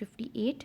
58।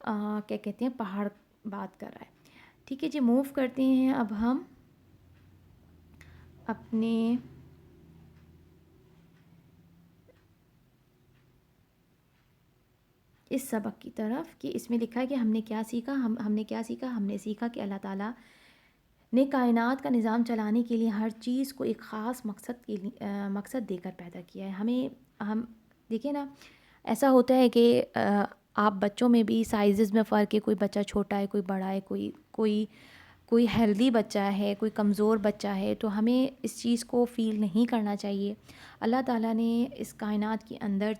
کیا کہتے ہیں پہاڑ بات کر رہا ہے. ٹھیک ہے جی, موو کرتے ہیں اب ہم اپنے اس سبق کی طرف کہ اس میں لکھا ہے کہ ہم نے کیا سیکھا. ہم نے کیا سیکھا؟ ہم نے سیکھا کہ اللہ تعالیٰ نے کائنات کا نظام چلانے کے لیے ہر چیز کو ایک خاص مقصد دے کر پیدا کیا ہے. ہم دیکھیں نا, ایسا ہوتا ہے کہ آپ بچوں میں بھی سائزز میں فرق ہے, کوئی بچہ چھوٹا ہے, کوئی بڑا ہے, کوئی ہیلدی بچہ ہے, کوئی کمزور بچہ ہے, تو ہمیں اس چیز کو فیل نہیں کرنا چاہیے. اللہ تعالیٰ نے اس کائنات کے اندر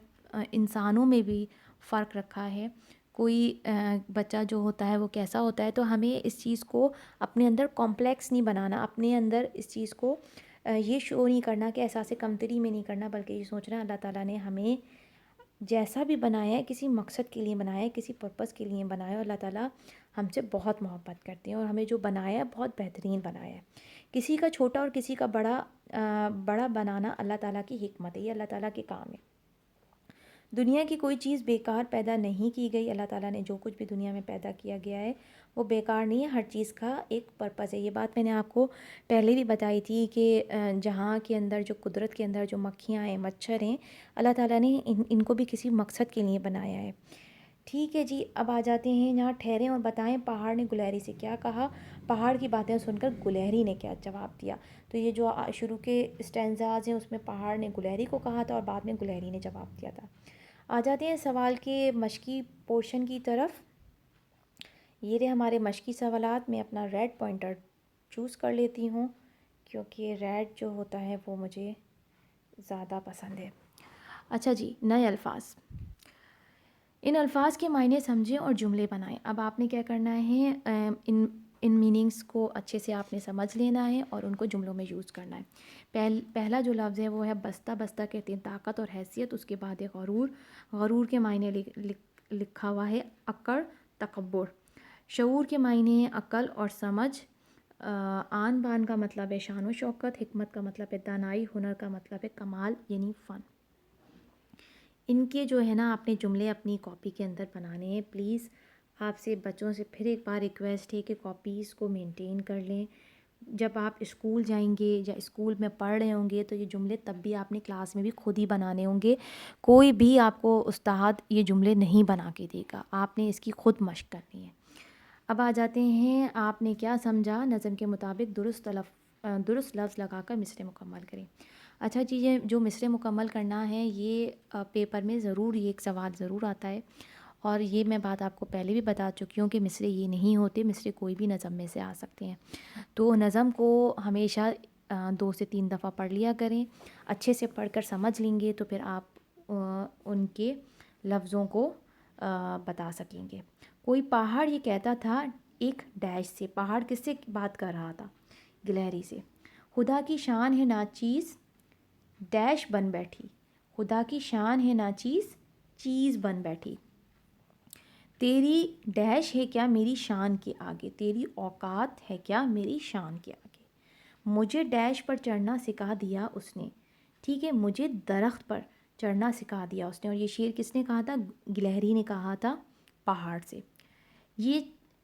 انسانوں میں بھی فرق رکھا ہے. کوئی بچہ جو ہوتا ہے وہ کیسا ہوتا ہے, تو ہمیں اس چیز کو اپنے اندر کمپلیکس نہیں بنانا, اپنے اندر اس چیز کو یہ شو نہیں کرنا کہ احساس کمتری میں نہیں کرنا, بلکہ یہ سوچنا اللہ تعالیٰ نے ہمیں جیسا بھی بنایا ہے کسی مقصد کے لیے بنایا ہے, کسی پرپس کے لیے بنایا ہے. اور اللہ تعالیٰ ہم سے بہت محبت کرتے ہیں اور ہمیں جو بنایا ہے بہت بہترین بنایا ہے. کسی کا چھوٹا اور کسی کا بڑا بنانا اللہ تعالیٰ کی حکمت ہے, یہ اللہ تعالیٰ کے کام ہے. دنیا کی کوئی چیز بیکار پیدا نہیں کی گئی. اللہ تعالیٰ نے جو کچھ بھی دنیا میں پیدا کیا گیا ہے وہ بیکار نہیں ہے, ہر چیز کا ایک پرپس ہے. یہ بات میں نے آپ کو پہلے بھی بتائی تھی کہ جہاں کے اندر جو قدرت کے اندر جو مکھیاں ہیں, مچھر ہیں, اللہ تعالیٰ نے ان کو بھی کسی مقصد کے لیے بنایا ہے. ٹھیک ہے جی, اب آ جاتے ہیں یہاں ٹھہریں اور بتائیں پہاڑ نے گلہری سے کیا کہا. پہاڑ کی باتیں سن کر گلہری نے کیا جواب دیا. تو یہ جو شروع کے اسٹینزاز ہیں اس میں پہاڑ نے گلہری کو کہا تھا اور بعد میں گلہری نے جواب دیا تھا. آ جاتے ہیں سوال کے مشقی پورشن کی طرف. یہ رہے ہمارے مشقی سوالات. میں اپنا ریڈ پوائنٹر چوز کر لیتی ہوں کیونکہ ریڈ جو ہوتا ہے وہ مجھے زیادہ پسند ہے. اچھا جی, نئے الفاظ. ان الفاظ کے معنی سمجھیں اور جملے بنائیں. اب آپ نے کیا کرنا ہے, ان میننگز کو اچھے سے آپ نے سمجھ لینا ہے اور ان کو جملوں میں یوز کرنا ہے. پہلا جو لفظ ہے وہ ہے بستہ. بستہ کہتے ہیں طاقت اور حیثیت. اس کے بعد ہے غرور. غرور کے معنی لکھا ہوا ہے اکڑ, تکبر. شعور کے معنی ہے عقل اور سمجھ. آن بان کا مطلب ہے شان و شوکت. حکمت کا مطلب ہے دانائی. ہنر کا مطلب ہے کمال یعنی فن. ان کے جو ہے نا آپ نے جملے اپنی کاپی کے اندر بنانے ہیں. پلیز آپ سے بچوں سے پھر ایک بار ریکویسٹ ہے کہ کاپیز کو مینٹین کر لیں. جب آپ اسکول جائیں گے یا اسکول میں پڑھ رہے ہوں گے تو یہ جملے تب بھی آپ نے کلاس میں بھی خود ہی بنانے ہوں گے. کوئی بھی آپ کو استاد یہ جملے نہیں بنا کے دے گا, آپ نے اس کی خود مشق کرنی ہے. اب آ جاتے ہیں آپ نے کیا سمجھا. نظم کے مطابق درست لفظ لگا کر مصرع مکمل کریں. اچھا جی, یہ جو مصرع مکمل کرنا ہے یہ پیپر میں ضرور یہ ایک سوال ضرور آتا ہے, اور یہ میں بات آپ کو پہلے بھی بتا چکی ہوں کہ مصرع یہ نہیں ہوتے. مصرع کوئی بھی نظم میں سے آ سکتے ہیں. تو نظم کو ہمیشہ 2 سے 3 دفعہ پڑھ لیا کریں. اچھے سے پڑھ کر سمجھ لیں گے تو پھر آپ ان کے لفظوں کو بتا سکیں گے. کوئی پہاڑ یہ کہتا تھا ایک ڈیش سے. پہاڑ کس سے بات کر رہا تھا؟ گلہری سے. خدا کی شان ہے ناچیز ڈیش بن بیٹھی. خدا کی شان ہے ناچیز چیز بن بیٹھی. تیری ڈیش ہے کیا میری شان کے آگے. تیری اوقات ہے کیا میری شان کے آگے. مجھے ڈیش پر چڑھنا سکھا دیا اس نے. ٹھیک ہے, مجھے درخت پر چڑھنا سکھا دیا اس نے. اور یہ شعر کس نے کہا تھا؟ گلہری نے کہا تھا پہاڑ سے. یہ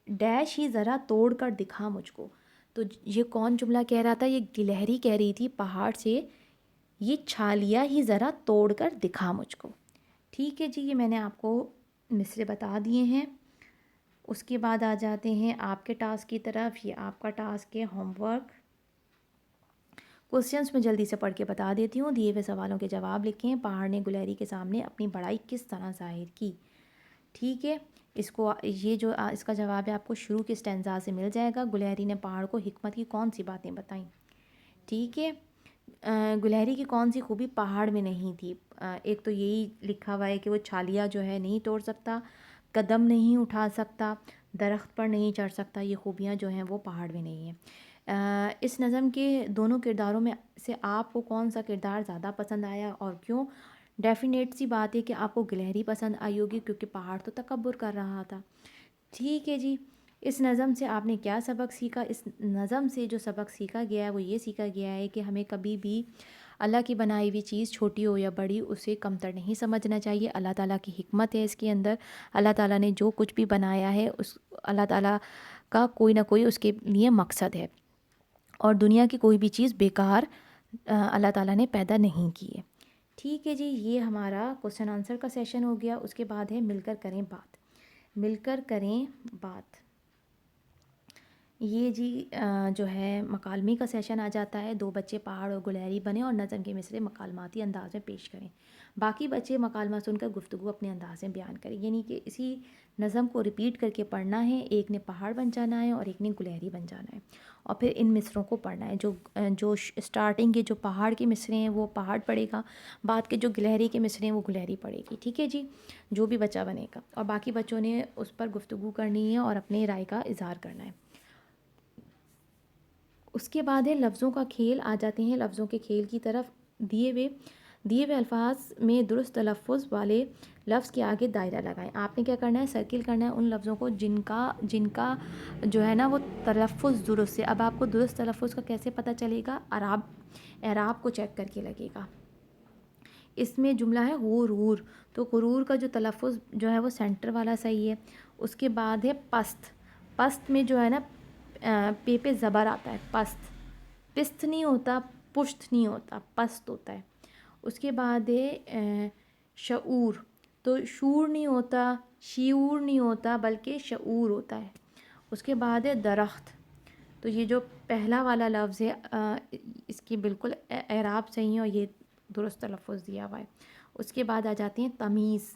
ڈیش ہی ذرا توڑ کر دکھا مجھ کو. تو یہ کون جملہ کہہ رہا تھا؟ یہ گلہری کہہ رہی تھی پہاڑ سے, یہ چھالیاں ہی ذرا توڑ کر دکھا مجھ کو. ٹھیک ہے جی, یہ میں نے آپ کو مصرع بتا دیے ہیں. اس کے بعد آ جاتے ہیں آپ کے ٹاسک کی طرف. یہ آپ کا ٹاسک ہے ہوم ورک. کوسچنس میں جلدی سے پڑھ کے بتا دیتی ہوں. دیے ہوئے سوالوں کے جواب لکھیں. پہاڑ نے گلہری کے سامنے اپنی بڑائی کس طرح ظاہر کی. ٹھیک ہے, اس کا جواب ہے آپ کو شروع کے اسٹینزا سے مل جائے گا. گلہری نے پہاڑ کو حکمت کی کون سی باتیں بتائیں. ٹھیک ہے, گلہری کی کون سی خوبی پہاڑ میں نہیں تھی. ایک تو یہی لکھا ہوا ہے کہ وہ چھالیاں جو ہے نہیں توڑ سکتا, قدم نہیں اٹھا سکتا, درخت پر نہیں چڑھ سکتا. یہ خوبیاں جو ہیں وہ پہاڑ میں نہیں ہیں. اس نظم کے دونوں کرداروں میں سے آپ کو کون سا کردار زیادہ پسند آیا اور کیوں؟ ڈیفینیٹ سی بات ہے کہ آپ کو گلہری پسند آئی ہوگی کیونکہ پہاڑ تو تکبر کر رہا تھا. ٹھیک ہے جی, اس نظم سے آپ نے کیا سبق سیکھا؟ اس نظم سے جو سبق سیکھا گیا ہے وہ یہ سیکھا گیا ہے کہ ہمیں کبھی بھی اللہ کی بنائی ہوئی چیز چھوٹی ہو یا بڑی اسے کمتر نہیں سمجھنا چاہیے. اللہ تعالیٰ کی حکمت ہے اس کے اندر. اللہ تعالیٰ نے جو کچھ بھی بنایا ہے اس اللہ تعالیٰ کا کوئی نہ کوئی اس کے لیے مقصد ہے, اور دنیا کی کوئی بھی چیز بیکار اللہ تعالیٰ نے پیدا نہیں کی ہے. ٹھیک ہے جی, یہ ہمارا کوسچن آنسر کا سیشن ہو گیا. اس کے بعد ہے مل کر کریں بات. مل کر کریں بات, یہ جی جو ہے مکالمے کا سیشن آ جاتا ہے. 2 بچے پہاڑ اور گلہری بنے اور نظم کے مصرے مکالماتی انداز میں پیش کریں. باقی بچے مکالمہ سن کر گفتگو اپنے انداز میں بیان کریں, یعنی کہ اسی نظم کو ریپیٹ کر کے پڑھنا ہے. ایک نے پہاڑ بن جانا ہے اور ایک نے گلہری بن جانا ہے, اور پھر ان مصروں کو پڑھنا ہے. جو اسٹارٹنگ کے جو پہاڑ کے مصرے ہیں وہ پہاڑ پڑھے گا, بعد کے جو گلہری کے مصرے ہیں وہ گلہری پڑھے گی. ٹھیک ہے جی, جو بھی بچہ بنے گا, اور باقی بچوں نے اس پر گفتگو کرنی ہے اور اپنے رائے کا اظہار کرنا ہے. اس کے بعد ہے لفظوں کا کھیل. آ جاتے ہیں لفظوں کے کھیل کی طرف. دیے ہوئے الفاظ میں درست تلفظ والے لفظ کے آگے دائرہ لگائیں. آپ نے کیا کرنا ہے, سرکل کرنا ہے ان لفظوں کو جن کا جو ہے نا وہ تلفظ درست ہے. اب آپ کو درست تلفظ کا کیسے پتہ چلے گا؟ اعراب کو چیک کر کے لگے گا. اس میں جملہ ہے غرور, تو غرور کا جو تلفظ جو ہے وہ سینٹر والا صحیح ہے. اس کے بعد ہے پست. پست میں جو ہے نا پہ زبر آتا ہے, پست. پست نہیں ہوتا, پشت نہیں ہوتا, پست ہوتا ہے. اس کے بعد ہے شعور, تو شور نہیں ہوتا, شیور نہیں ہوتا, بلکہ شعور ہوتا ہے. اس کے بعد ہے درخت, تو یہ جو پہلا والا لفظ ہے اس کی بالکل اعراب صحیح ہے اور یہ درست تلفظ دیا ہوا ہے. اس کے بعد آ جاتے ہیں تمیز.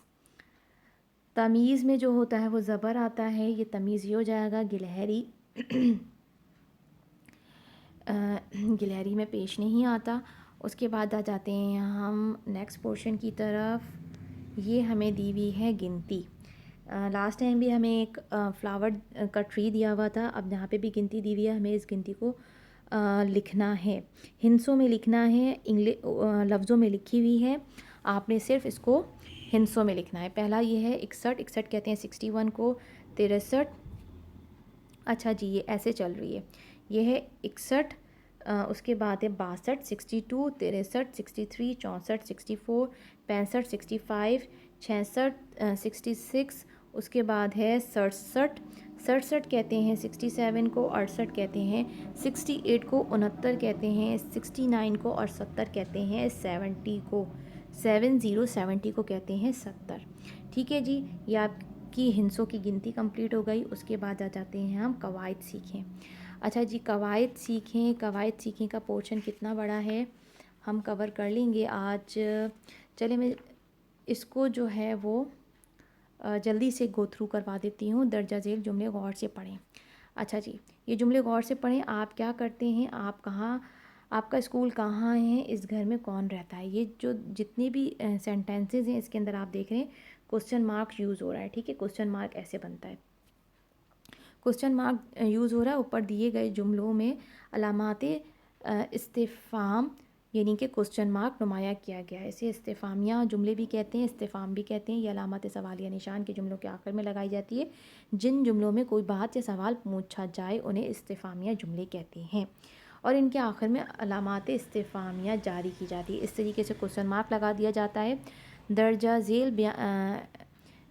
تمیز میں جو ہوتا ہے وہ زبر آتا ہے, یہ تمیز یہ ہو جائے گا. گلہری گلہری میں پیش نہیں آتا. اس کے بعد آ جاتے ہیں ہم نیکسٹ پورشن کی طرف. یہ ہمیں دی ہوئی ہے گنتی. لاسٹ ٹائم بھی ہمیں ایک فلاور کا ٹری دیا ہوا تھا, اب یہاں پہ بھی گنتی دی ہوئی ہے. ہمیں اس گنتی کو لکھنا ہے, ہندسوں میں لکھنا ہے, لفظوں میں لکھی ہوئی ہے. آپ نے صرف اس کو ہندسوں میں لکھنا ہے. پہلا یہ ہے 61, 61 کہتے ہیں 61 کو. 63, اچھا جی یہ ایسے چل رہی ہے, یہ ہے 61. اس کے بعد ہے 62, 62, 63, 63, 64, 64, 65, 65, 66, 66. اس کے بعد ہے 67, 67 کہتے ہیں 67 کو, 68 کہتے ہیں 68 کو, 69 کہتے ہیں 69 کو, اور 70 کہتے ہیں 70 کو. 70 کو کہتے ہیں 70. ٹھیک ہے جی, یہ آپ کی ہندسوں کی گنتی کمپلیٹ ہو گئی. اس کے بعد آ جاتے ہیں ہم قواعد سیکھیں. اچھا جی, قواعد سیکھیں کا پورشن کتنا بڑا ہے, ہم کور کر لیں گے آج. چلے میں اس کو جو ہے وہ جلدی سے گو تھرو کروا دیتی ہوں. درجہ ذیل جملے غور سے پڑھیں. اچھا جی, یہ جملے غور سے پڑھیں. آپ کیا کرتے ہیں, آپ کا اسکول کہاں ہے, اس گھر میں کون رہتا ہے. یہ جو جتنے بھی سینٹینسز ہیں اس کے اندر آپ دیکھ رہے ہیں کوسچن مارک یوز ہو رہا ہے. ٹھیک ہے, کوسچن مارک ایسے بنتا ہے. کوسچن مارک یوز ہو رہا ہے اوپر دیے گئے جملوں میں علامات استفہام یعنی کہ کوسچن مارک نمایاں کیا گیا ہے. اسے استفہامیہ جملے بھی کہتے ہیں, استفہام بھی کہتے ہیں. یہ علامات سوالیہ نشان کے جملوں کے آخر میں لگائی جاتی ہے. جن جملوں میں کوئی بات یا سوال پوچھا جائے انہیں استفہامیہ جملے کہتے ہیں, اور ان کے آخر میں علامات استفہامیہ جاری کی جاتی ہے. اس طریقے سے کوسچن مارک لگا دیا جاتا ہے. درجہ ذیل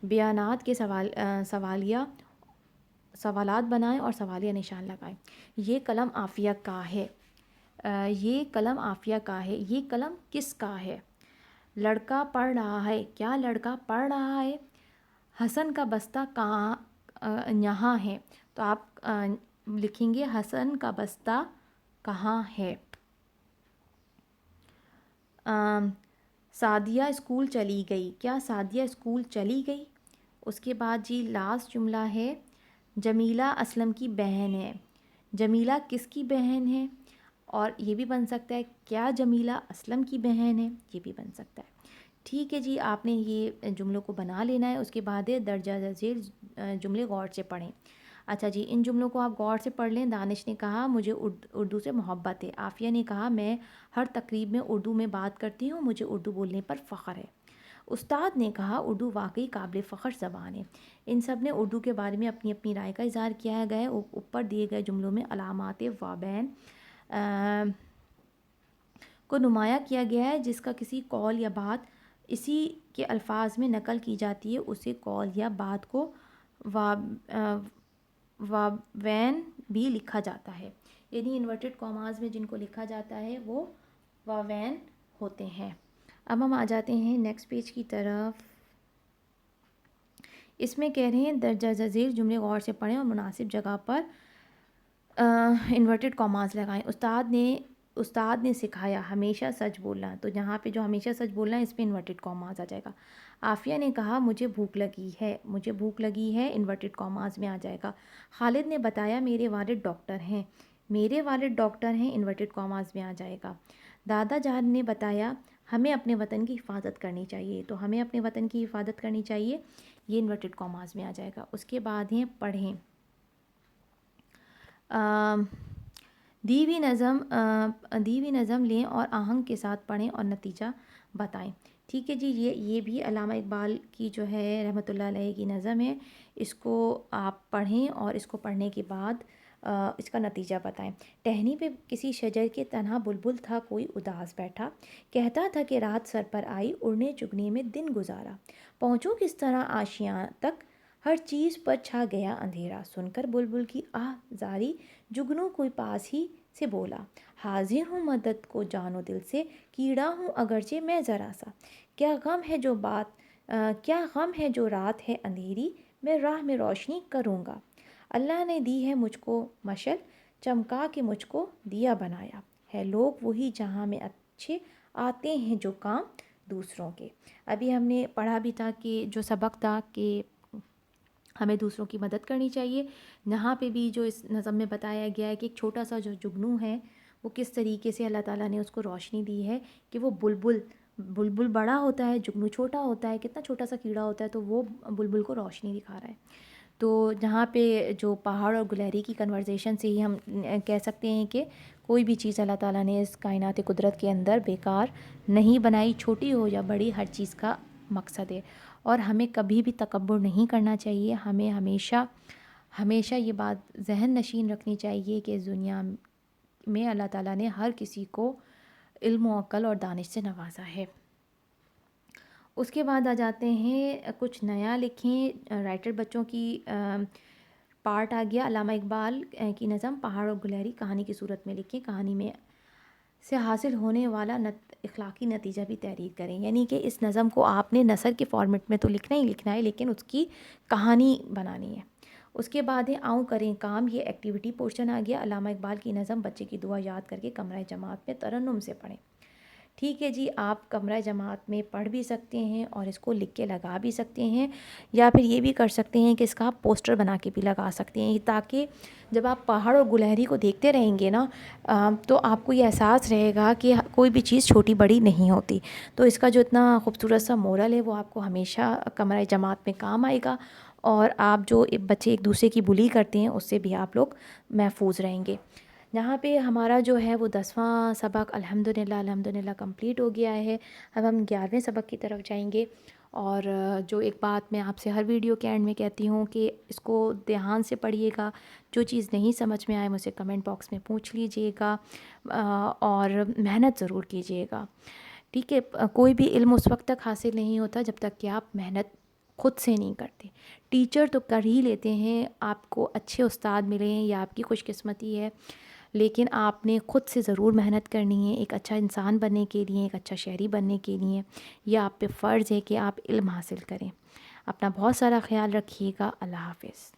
بیانات کے سوالات بنائیں اور سوالیہ نشان لگائیں. یہ قلم عافیہ کا ہے. یہ قلم عافیہ کا ہے. یہ قلم کس کا ہے؟ لڑکا پڑھ رہا ہے. کیا لڑکا پڑھ رہا ہے؟ حسن کا بستہ کہاں یہاں ہے. تو آپ لکھیں گے حسن کا بستہ کہاں ہے. سعدیہ اسکول چلی گئی. کیا سعدیہ اسکول چلی گئی؟ اس کے بعد جی لاسٹ جملہ ہے جمیلہ اسلم کی بہن ہے. جمیلہ کس کی بہن ہے؟ اور یہ بھی بن سکتا ہے کیا جمیلہ اسلم کی بہن ہے, یہ بھی بن سکتا ہے. ٹھیک ہے جی, آپ نے یہ جملوں کو بنا لینا ہے. اس کے بعد ہے درجہ ذیل جملے غور سے پڑھیں. اچھا جی, ان جملوں کو آپ غور سے پڑھ لیں. دانش نے کہا مجھے اردو سے محبت ہے. عافیہ نے کہا میں ہر تقریب میں اردو میں بات کرتی ہوں, مجھے اردو بولنے پر فخر ہے. استاد نے کہا اردو واقعی قابل فخر زبان ہے. ان سب نے اردو کے بارے میں اپنی اپنی رائے کا اظہار کیا گیا. اوپر دیے گئے جملوں میں علامات وابین کو نمایاں کیا گیا ہے، جس کا کسی قول یا بات اسی کے الفاظ میں نقل کی جاتی ہے اسے قول یا بات کو واوین بھی لکھا جاتا ہے، یعنی انورٹڈ کاماز میں جن کو لکھا جاتا ہے وہ واوین ہوتے ہیں۔ اب ہم آ جاتے ہیں نیکسٹ پیج کی طرف۔ اس میں کہہ رہے ہیں درجہ ذیل جملے غور سے پڑھیں اور مناسب جگہ پر انورٹڈ کاماز لگائیں۔ استاد نے سکھایا ہمیشہ سچ بولنا، تو یہاں پہ جو ہمیشہ سچ بولنا ہے اس پہ انورٹڈ کاماز آ جائے گا۔ عافیہ نے کہا مجھے بھوک لگی ہے انورٹڈ کاماز میں آ جائے گا۔ خالد نے بتایا میرے والد ڈاکٹر ہیں انورٹڈ کاماز میں آ جائے گا۔ دادا جان نے بتایا ہمیں اپنے وطن کی حفاظت کرنی چاہیے، تو ہمیں اپنے وطن کی حفاظت کرنی چاہیے، یہ انورٹڈ کاماز میں آ جائے گا۔ اس کے بعد ہیں پڑھیں، دی ہوئی نظم لیں اور آہنگ کے ساتھ پڑھیں اور نتیجہ بتائیں۔ ٹھیک ہے جی، یہ بھی علامہ اقبال کی جو ہے رحمۃ اللہ علیہ کی نظم ہے، اس کو آپ پڑھیں اور اس کو پڑھنے کے بعد اس کا نتیجہ بتائیں۔ ٹہنی پہ کسی شجر کے تنہا بلبل تھا کوئی اداس بیٹھا، کہتا تھا کہ رات سر پر آئی اڑنے چگنے میں دن گزارا، پہنچوں کس طرح آشیاں تک ہر چیز پر چھا گیا اندھیرا، سن کر بلبل کی آہ زاری جگنو کوئی پاس ہی سے بولا، حاضر ہوں مدد کو جان و دل سے، کیڑا ہوں اگرچہ میں ذرا سا، کیا غم ہے جو رات ہے اندھیری، میں راہ میں روشنی کروں گا، اللہ نے دی ہے مجھ کو مشل چمکا کے مجھ کو دیا بنایا ہے، لوگ وہی جہاں میں اچھے آتے ہیں جو کام دوسروں کے۔ ابھی ہم نے پڑھا بھی تھا کہ جو سبق تھا کہ ہمیں دوسروں کی مدد کرنی چاہیے، یہاں پہ بھی جو اس نظم میں بتایا گیا ہے کہ ایک چھوٹا سا جو جگنو ہے وہ کس طریقے سے اللہ تعالیٰ نے اس کو روشنی دی ہے، کہ وہ بلبل بڑا ہوتا ہے، جگنو چھوٹا ہوتا ہے، کتنا چھوٹا سا کیڑا ہوتا ہے تو وہ بلبل کو روشنی دکھا رہا ہے۔ تو جہاں پہ جو پہاڑ اور گلہری کی کنورزیشن سے ہی ہم کہہ سکتے ہیں کہ کوئی بھی چیز اللہ تعالیٰ نے اس کائنات قدرت کے اندر بیکار نہیں بنائی، چھوٹی ہو یا بڑی، ہر چیز کا مقصد ہے، اور ہمیں کبھی بھی تکبر نہیں کرنا چاہیے، ہمیں ہمیشہ یہ بات ذہن نشین رکھنی چاہیے کہ اس دنیا میں اللہ تعالیٰ نے ہر کسی کو علم و عقل اور دانش سے نوازا ہے۔ اس کے بعد آ جاتے ہیں کچھ نیا لکھیں، رائٹر بچوں کی پارٹ آ گیا، علامہ اقبال کی نظم پہاڑ اور گلہری کہانی کی صورت میں لکھیں، کہانی میں سے حاصل ہونے والا اخلاقی نتیجہ بھی تحریر کریں، یعنی کہ اس نظم کو آپ نے نثر کے فارمیٹ میں تو لکھنا ہی لکھنا ہے، لیکن اس کی کہانی بنانی ہے۔ اس کے بعد ہے آؤں کریں کام، یہ ایکٹیویٹی پورشن آ گیا، علامہ اقبال کی نظم بچے کی دعا یاد کر کے کمرہ جماعت میں ترنم سے پڑھیں۔ ٹھیک ہے جی، آپ کمرہ جماعت میں پڑھ بھی سکتے ہیں اور اس کو لکھ کے لگا بھی سکتے ہیں، یا پھر یہ بھی کر سکتے ہیں کہ اس کا آپ پوسٹر بنا کے بھی لگا سکتے ہیں، تاکہ جب آپ پہاڑ اور گلہری کو دیکھتے رہیں گے نا تو آپ کو یہ احساس رہے گا کہ کوئی بھی چیز چھوٹی بڑی نہیں ہوتی، تو اس کا جو اتنا خوبصورت سا مورل ہے وہ آپ کو ہمیشہ کمرہ جماعت میں کام آئے گا، اور آپ جو بچے ایک دوسرے کی بلی کرتے ہیں اس سے بھی آپ لوگ محفوظ رہیں گے۔ یہاں پہ ہمارا جو ہے وہ 10واں سبق الحمدللہ کمپلیٹ ہو گیا ہے۔ اب ہم 11ویں سبق کی طرف جائیں گے، اور جو ایک بات میں آپ سے ہر ویڈیو کے اینڈ میں کہتی ہوں کہ اس کو دھیان سے پڑھیے گا، جو چیز نہیں سمجھ میں آئے مجھے کمنٹ باکس میں پوچھ لیجئے گا، اور محنت ضرور کیجئے گا، ٹھیک ہے؟ کوئی بھی علم اس وقت تک حاصل نہیں ہوتا جب تک کہ آپ محنت خود سے نہیں کرتے۔ ٹیچر تو کر ہی لیتے ہیں، آپ کو اچھے استاد ملیں یا آپ کی خوش قسمتی ہے، لیکن آپ نے خود سے ضرور محنت کرنی ہے ایک اچھا انسان بننے کے لیے، ایک اچھا شہری بننے کے لیے، یہ آپ پہ فرض ہے کہ آپ علم حاصل کریں۔ اپنا بہت سارا خیال رکھیے گا، اللہ حافظ۔